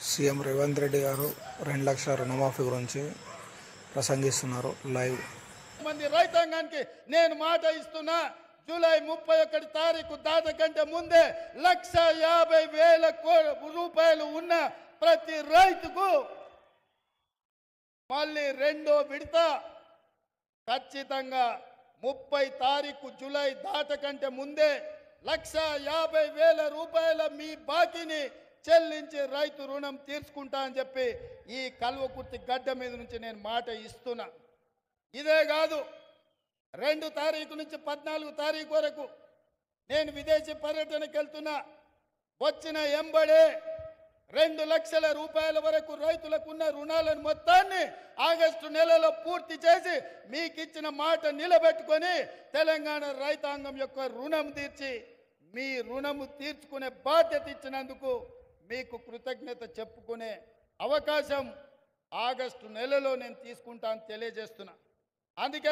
CM Revanth Reddy గారు 2 లక్షల రుణమాఫీ గురించి ప్రసంగిస్తున్నారు లైవ్. మంది రైతాంగానికి నేను మాట ఇస్తున్నా, జూలై 31 తారీఖు దాట కంటే ముందే 1,50,000 రూపాయలు ఉన్న ప్రతి రైతుకు మళ్ళీ రెండో విడత ఖచ్చితంగా 30 తారీఖు జూలై దాట కంటే ముందే 1,50,000 రూపాయల మీ బాకీని చెల్లించి రైతు రుణం తీర్చుకుంటా అని చెప్పి ఈ కల్వకుర్తి గడ్డ మీద నుంచి నేను మాట ఇస్తున్నా. ఇదే కాదు, 2 తారీఖు నుంచి 14 తారీఖు వరకు నేను విదేశీ పర్యటనకు వెళ్తున్నా. వచ్చిన ఎంబడే 2 లక్షల రూపాయల వరకు రైతులకు ఉన్న రుణాలను మొత్తాన్ని ఆగస్టు నెలలో పూర్తి చేసి మీకు ఇచ్చిన మాట నిలబెట్టుకొని తెలంగాణ రైతాంగం యొక్క రుణం తీర్చి మీ రుణము తీర్చుకునే బాధ్యత ఇచ్చినందుకు మీకు కృతజ్ఞత చెప్పుకునే అవకాశం ఆగస్టు నెలలో నేను తీసుకుంటాను తెలియజేస్తున్నా. అందుకే